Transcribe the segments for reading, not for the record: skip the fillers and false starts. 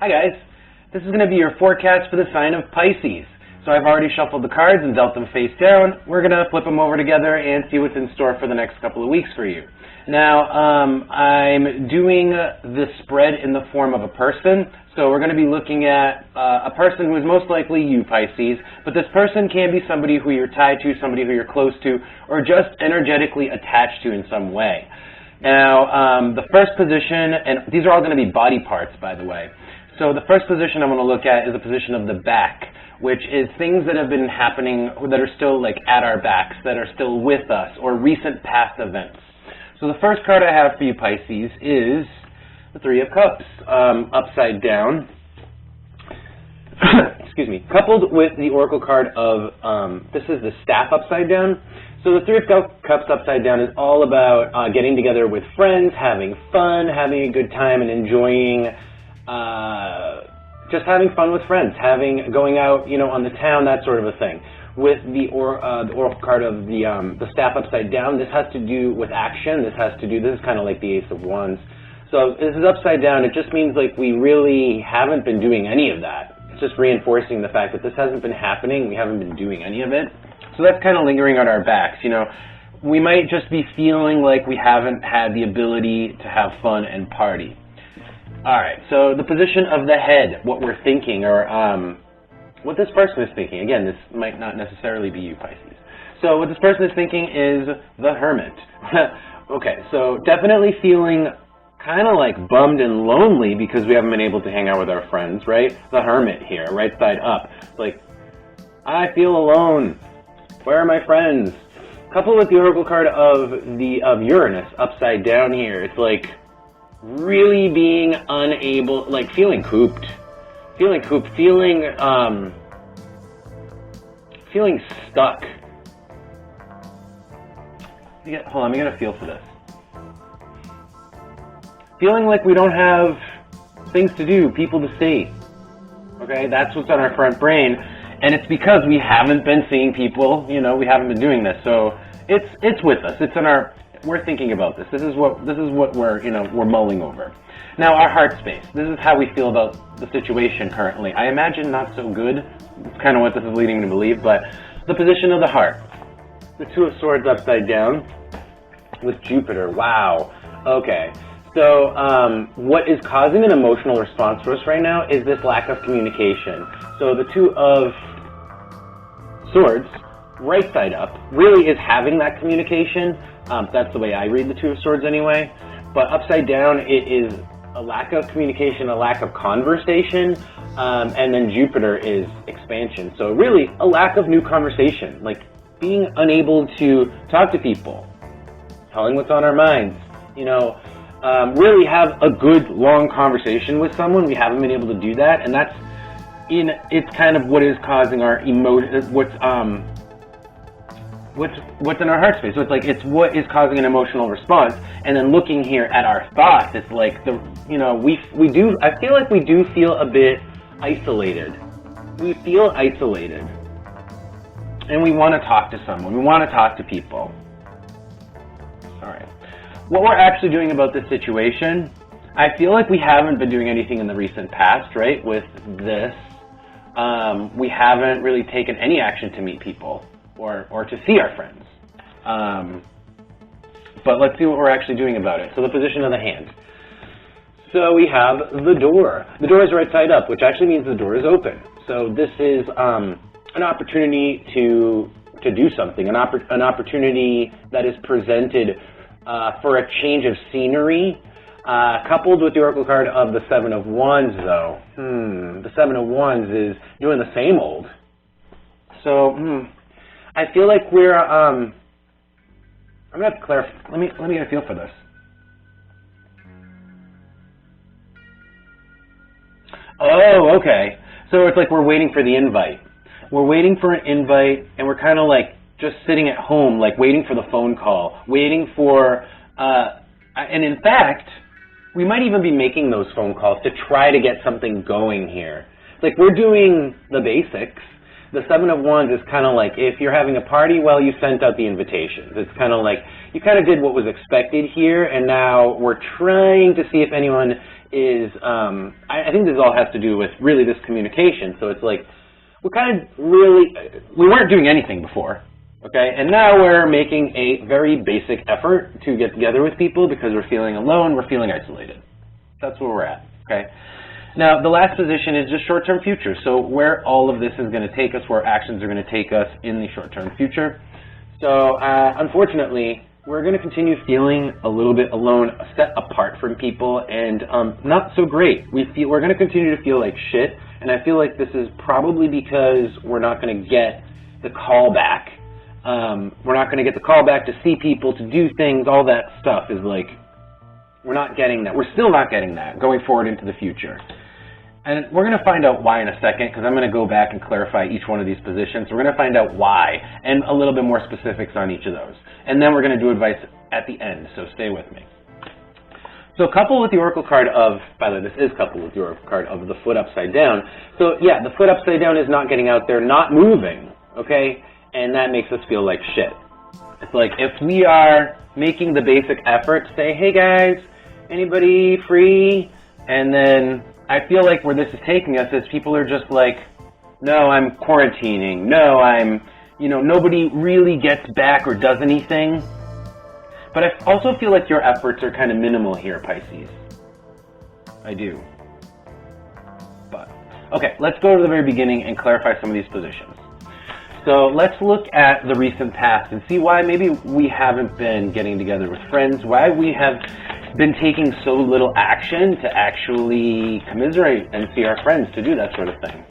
Hi guys, this is going to be your forecast for the sign of Pisces. So I've already shuffled the cards and dealt them face down. We're going to flip them over together and see what's in store for the next couple of weeks for you. Now, I'm doing the spread in the form of a person. So we're going to be looking at a person who is most likely you, Pisces, but this person can be somebody who you're tied to, somebody who you're close to, or just energetically attached to in some way. Now, the first position, and these are all going to be body parts, by the way. So the first position I'm going to look at is the position of the back, which is things that have been happening that are still like at our backs, that are still with us, or recent past events. So the first card I have for you, Pisces, is the Three of Cups, upside down. Excuse me. Coupled with the Oracle card of, this is the Staff upside down. So the Three of Cups upside down is all about getting together with friends, having fun, having a good time, and enjoying just having fun with friends, going out, on the town, that sort of a thing. With the Oracle card of the Staff upside down, this has to do with action. This is kind of like the Ace of Wands. So this is upside down. It just means like we really haven't been doing any of that. It's just reinforcing the fact that this hasn't been happening. We haven't been doing any of it. So that's kind of lingering on our backs. We might just be feeling like we haven't had the ability to have fun and party. All right, so the position of the head, what we're thinking, or what this person is thinking. Again, this might not necessarily be you, Pisces. So what this person is thinking is the Hermit. Okay, so definitely feeling kind of like bummed and lonely because we haven't been able to hang out with our friends, right? The Hermit here, right side up. It's like, I feel alone. Where are my friends? Coupled with the Oracle card of Uranus upside down here, it's like really being unable, like feeling cooped, feeling stuck. Hold on, let me get a feel for this. Feeling like we don't have things to do, people to see. Okay, that's what's on our front brain, and it's because we haven't been seeing people. We haven't been doing this, so it's with us. It's in our. We're thinking about this. This is what we're mulling over. Now, our heart space. This is how we feel about the situation currently. I imagine not so good. It's kind of what this is leading me to believe, but the position of the heart. The Two of Swords upside down with Jupiter. Wow. Okay. So what is causing an emotional response for us right now is this lack of communication. So the Two of Swords, right side up, really is having that communication. That's the way I read the Two of Swords anyway. But upside down, it is a lack of communication, a lack of conversation, and then Jupiter is expansion. So really a lack of new conversation, like being unable to talk to people, telling what's on our minds, really have a good long conversation with someone. We haven't been able to do that, and it's kind of what is causing our what's in our heart space. So it's what is causing an emotional response. And then looking here at our thoughts, it's like I feel like we do feel a bit isolated. We feel isolated. And we want to talk to someone. We want to talk to people. All right. What we're actually doing about this situation, I feel like we haven't been doing anything in the recent past, right? With this, we haven't really taken any action to meet people or to see our friends. But let's see what we're actually doing about it. So the position of the hand. So we have the door. The door is right side up, which actually means the door is open. So this is an opportunity to do something, an opportunity that is presented for a change of scenery, coupled with the Oracle card of the Seven of Wands, though. The Seven of Wands is doing the same old. So, I feel like we're, I'm going to have to clarify. Let me get a feel for this. Oh, okay. So it's like we're waiting for the invite. We're waiting for an invite, and we're kind of like just sitting at home, like waiting for the phone call, waiting for, and in fact, we might even be making those phone calls to try to get something going here. Like we're doing the basics, The Seven of Wands is kind of like if you're having a party, well, you sent out the invitations. It's kind of like you kind of did what was expected here, and now we're trying to see if anyone is, I think this all has to do with really this communication. So it's like we weren't doing anything before, okay? And now we're making a very basic effort to get together with people because we're feeling alone, we're feeling isolated. That's where we're at, okay? Now, the last position is just short-term future. So where all of this is going to take us, where actions are going to take us in the short-term future. So unfortunately, we're going to continue feeling a little bit alone, set apart from people, and not so great. We're going to continue to feel like shit, and I feel like this is probably because we're not going to get the call back. We're not going to get the call back to see people, to do things. All that stuff is like, we're not getting that. We're still not getting that going forward into the future. And we're going to find out why in a second, because I'm going to go back and clarify each one of these positions. We're going to find out why and a little bit more specifics on each of those. And then we're going to do advice at the end, so stay with me. So couple with the Oracle card of, by the way, this is coupled with the Oracle card of the foot upside down. So yeah, the foot upside down is not getting out there, not moving, okay? And that makes us feel like shit. It's like if we are making the basic effort to say, hey guys, anybody free? And then I feel like where this is taking us is people are just like, no, I'm quarantining. No, nobody really gets back or does anything. But I also feel like your efforts are kind of minimal here, Pisces. I do. But, okay, let's go to the very beginning and clarify some of these positions. So let's look at the recent past and see why maybe we haven't been getting together with friends, why we have been taking so little action to actually commiserate and see our friends, to do that sort of thing.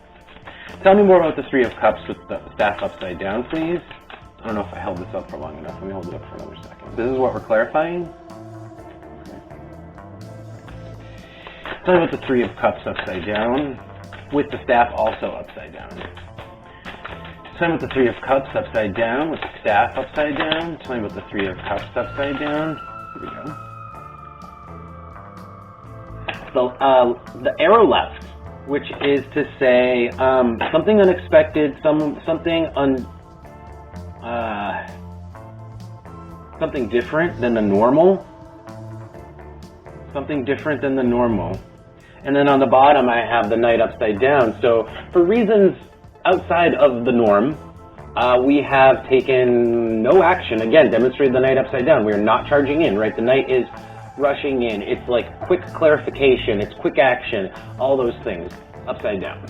Tell me more about the Three of Cups with the staff upside down, please. I don't know if I held this up for long enough. Let me hold it up for another second. This is what we're clarifying. Okay. Tell me about the Three of Cups upside down with the staff also upside down. Tell me about the Three of Cups upside down with the staff upside down. Tell me about the Three of Cups upside down. Here we go. So the arrow left, which is to say something unexpected, something different than the normal. Something different than the normal. And then on the bottom, I have the Knight upside down. So for reasons outside of the norm, we have taken no action. Again, demonstrated the Knight upside down. We are not charging in, right? The Knight is rushing in. It's like quick clarification. It's quick action. All those things upside down.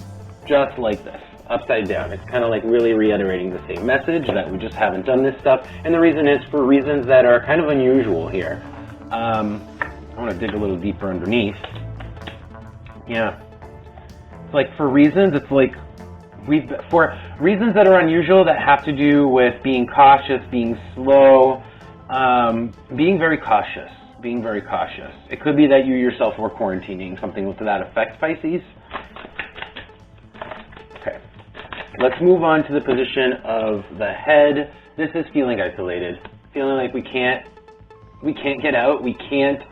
Just like this. Upside down. It's kind of like really reiterating the same message that we just haven't done this stuff. And the reason is for reasons that are kind of unusual here. I want to dig a little deeper underneath. Yeah. It's like for reasons, it's like for reasons that are unusual that have to do with being cautious, being slow, being very cautious. Being very cautious. It could be that you yourself were quarantining, something to that effect, Pisces. Okay. Let's move on to the position of the head. This is feeling isolated. Feeling like we can't get out. We can't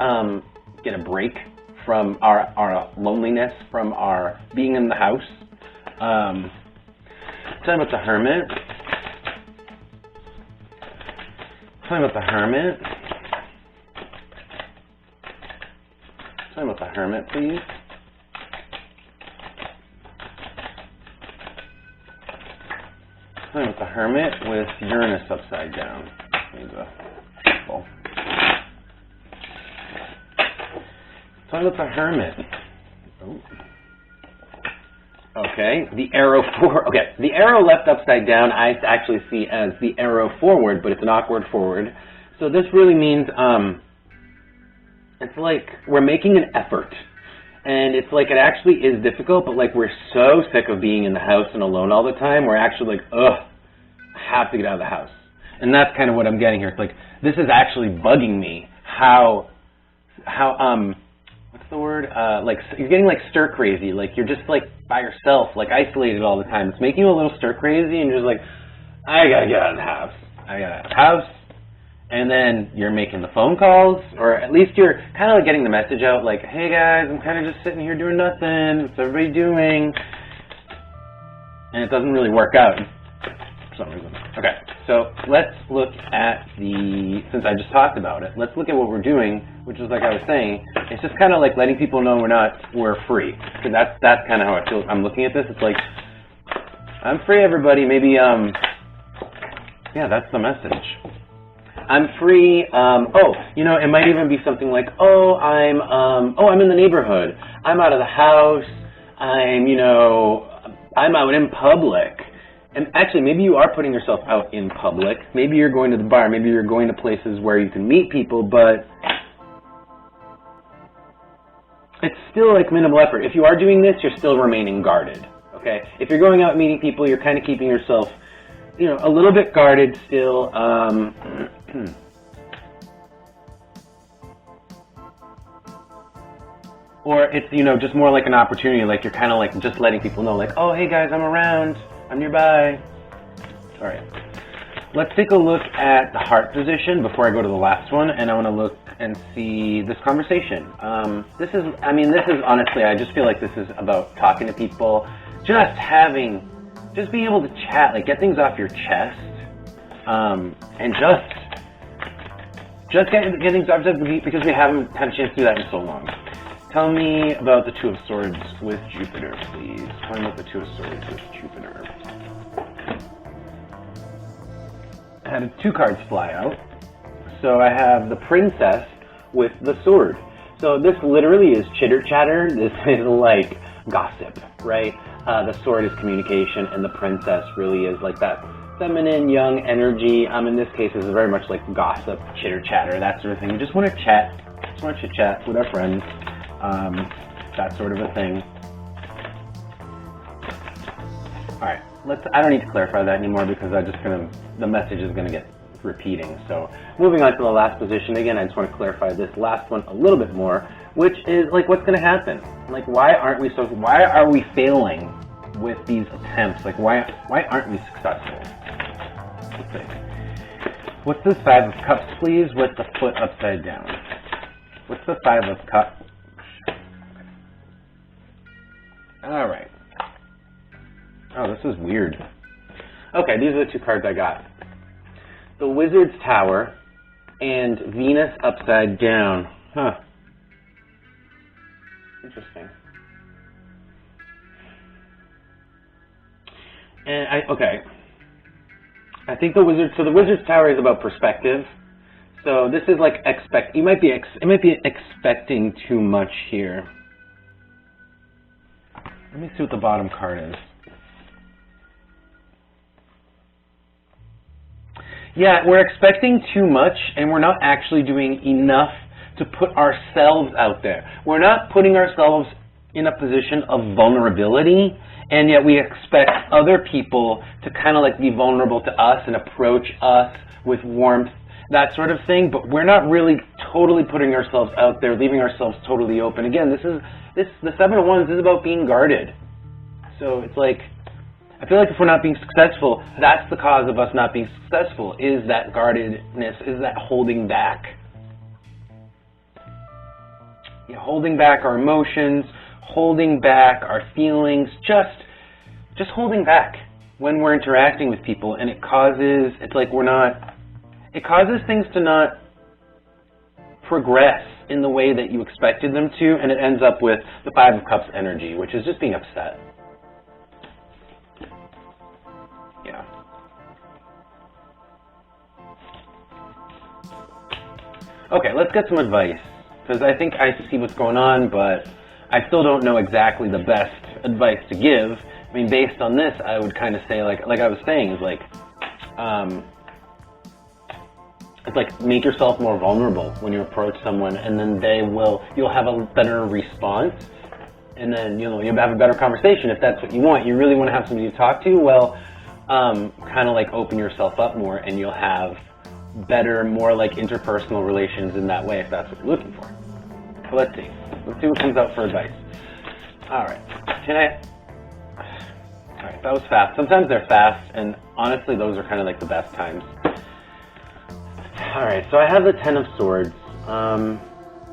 get a break from our loneliness, from our being in the house. Tell me about the Hermit. Tell me about the Hermit. Tell me about the Hermit, please. Tell me about the Hermit with Uranus upside down. There's a people. Tell me about the Hermit. Oh. Okay, the arrow forward. Okay, the arrow left upside down I actually see as the arrow forward, but it's an awkward forward. So this really means it's like we're making an effort, and it's like it actually is difficult, but like we're so sick of being in the house and alone all the time, we're actually like, ugh, I have to get out of the house. And that's kind of what I'm getting here. It's like, this is actually bugging me, how what's the word? Like, you're getting like stir crazy, like you're just like by yourself, like isolated all the time. It's making you a little stir crazy, and you're just like, I gotta get out of the house. I gotta out of the house. And then you're making the phone calls, or at least you're kind of like getting the message out, like, hey guys, I'm kind of just sitting here doing nothing. What's everybody doing? and it doesn't really work out for some reason. Okay, so let's look at since I just talked about it, let's look at what we're doing, which is like I was saying, it's just kind of like letting people know we're free. So that's kind of how I feel. I'm looking at this. It's like, I'm free, everybody. Maybe, yeah, that's the message. I'm free. It might even be something like, I'm in the neighborhood. I'm out of the house. I'm out in public. And actually, maybe you are putting yourself out in public. Maybe you're going to the bar. Maybe you're going to places where you can meet people, but it's still like minimal effort. If you are doing this, you're still remaining guarded, okay? If you're going out and meeting people, you're kind of keeping yourself, a little bit guarded still. Or it's, just more like an opportunity, like you're kind of like just letting people know, like, oh, hey guys, I'm around. I'm nearby. All right. Let's take a look at the heart position before I go to the last one, and I want to look and see this conversation. This is honestly, I just feel like this is about talking to people, just being able to chat, like get things off your chest, and just get things off your chest because we haven't had a chance to do that in so long. Tell me about the Two of Swords with Jupiter, please. Tell me about the Two of Swords with Jupiter. I had 2 cards fly out. So I have the Princess with the Sword. So this literally is chitter-chatter. This is like gossip, right? The Sword is communication, and the Princess really is like that feminine, young energy. In this case, this is very much like gossip, chitter-chatter, that sort of thing. You just want to chat. Just want to chit-chat with our friends. That sort of a thing. Alright, I don't need to clarify that anymore because the message is gonna get repeating. So moving on to the last position, again, I just want to clarify this last one a little bit more, which is like what's gonna happen? Like why are we failing with these attempts? Like why aren't we successful? Let's see. What's this 5 of Cups, please, with the foot upside down? What's the 5 of Cups? Alright. Oh, this is weird. Okay, these are the 2 cards I got. The Wizard's Tower and Venus upside down. Huh. Interesting. And I think the Wizard's Tower is about perspective. So this is like it might be expecting too much here. Let me see what the bottom card is. Yeah, we're expecting too much, and we're not actually doing enough to put ourselves out there. We're not putting ourselves in a position of vulnerability, and yet we expect other people to kind of like be vulnerable to us and approach us with warmth, that sort of thing, but we're not really totally putting ourselves out there, leaving ourselves totally open. Again, the 7 of Wands is about being guarded. So it's like, I feel like if we're not being successful, that's the cause of us not being successful, is that guardedness, is that holding back. Yeah, holding back our emotions, holding back our feelings, just holding back when we're interacting with people, and it causes things to not progress in the way that you expected them to, and it ends up with the 5 of Cups energy, which is just being upset. Yeah. Okay, let's get some advice, because I think I see what's going on, but I still don't know exactly the best advice to give. I mean, based on this, I would kind of say, like I was saying, is like, it's like make yourself more vulnerable when you approach someone, and then you'll have a better response, and then you'll have a better conversation if that's what you want. You really want to have somebody to talk to, well, kind of like open yourself up more, and you'll have better, more like interpersonal relations in that way if that's what you're looking for. So let's see what comes out for advice. Alright, alright, that was fast. Sometimes they're fast, and honestly those are kind of like the best times. Alright, so I have the 10 of Swords.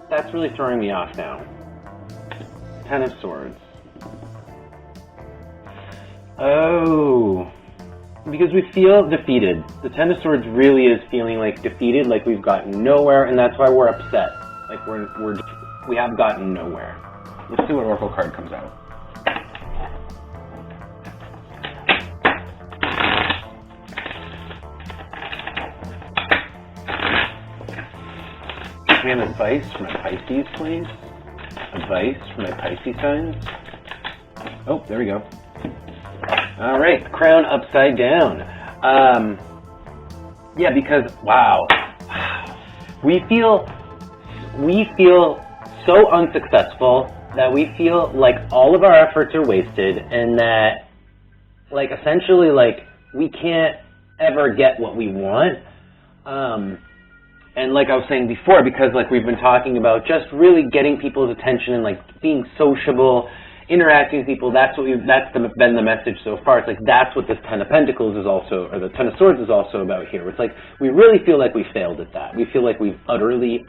That's really throwing me off now. 10 of Swords. Oh, because we feel defeated. The Ten of Swords really is feeling like defeated, like we've gotten nowhere, and that's why we're upset. Like we have gotten nowhere. Let's see what Oracle card comes out. Can we have advice from my Pisces, please? Advice from my Pisces signs? Oh, there we go. All right, crown upside down. Yeah, because wow, we feel so unsuccessful that we feel like all of our efforts are wasted, and that like essentially like we can't ever get what we want. And like I was saying before, because like we've been talking about just really getting people's attention and like being sociable, interacting with people, that's been the message so far. It's like that's what this Ten of Pentacles is also, or the Ten of Swords is also about here. It's like we really feel like we failed at that. We feel like we've utterly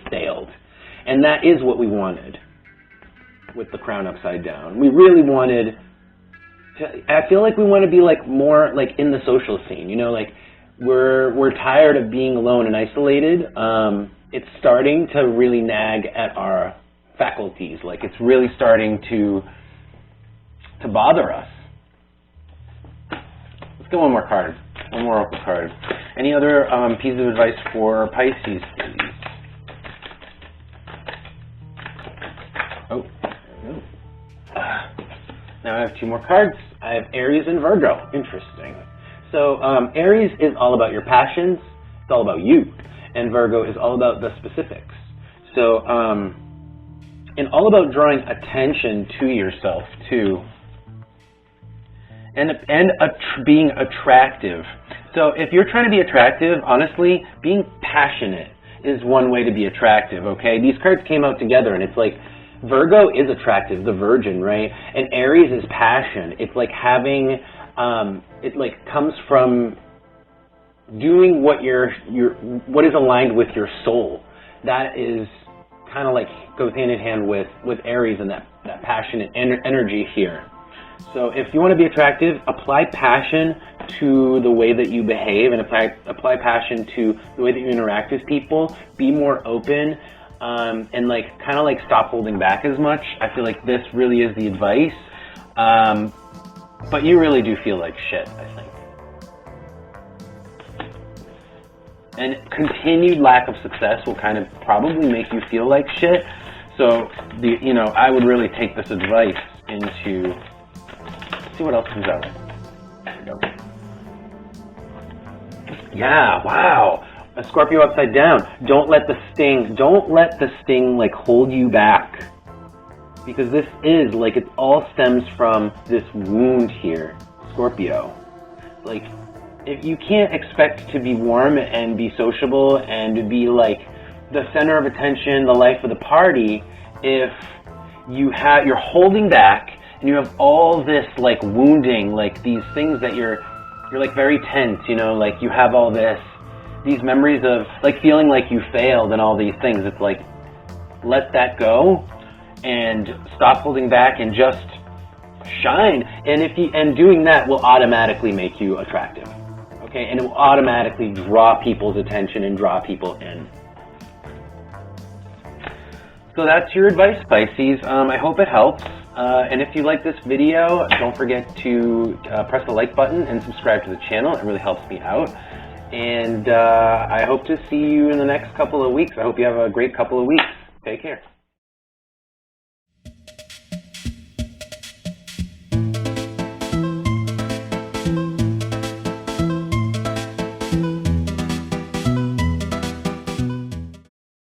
failed. And that is what we wanted with the crown upside down. We really wanted to, I feel like we want to be like more like in the social scene, you know, like we're tired of being alone and isolated. It's starting to really nag at our faculties. Like it's really starting to bother us. Let's get one more card. One more Oracle card. Any other pieces of advice for Pisces, please? Oh, there we go. Now I have two more cards. I have Aries and Virgo. Interesting. So Aries is all about your passions. It's all about you. And Virgo is all about the specifics. So, and all about drawing attention to yourself too. And being attractive. So if you're trying to be attractive, honestly, being passionate is one way to be attractive, okay? These cards came out together, and it's like Virgo is attractive, the Virgin, right? And Aries is passion. It's like having, it like comes from doing what what is aligned with your soul. That is kind of like goes hand in hand with Aries and that passionate energy here. So if you want to be attractive, apply passion to the way that you behave, and apply passion to the way that you interact with people. Be more open, and like kind of like stop holding back as much. I feel like this really is the advice. But you really do feel like shit, I think. And continued lack of success will kind of probably make you feel like shit. So, I would really take this advice into, see what else comes out. There we go. Yeah, wow. A Scorpio upside down. Don't let the sting like hold you back. Because this is, like, it all stems from this wound here, Scorpio. Like, if you can't expect to be warm and be sociable and to be, like, the center of attention, the life of the party, if you're holding back and you have all this, like, wounding, like, these things that you're like, very tense, like, you have all these memories of, like, feeling like you failed and all these things. It's like, let that go. And stop holding back and just shine. And doing that will automatically make you attractive. Okay, and it will automatically draw people's attention and draw people in. So that's your advice, Pisces. I hope it helps. And if you like this video, don't forget to press the like button and subscribe to the channel. It really helps me out. And I hope to see you in the next couple of weeks. I hope you have a great couple of weeks. Take care.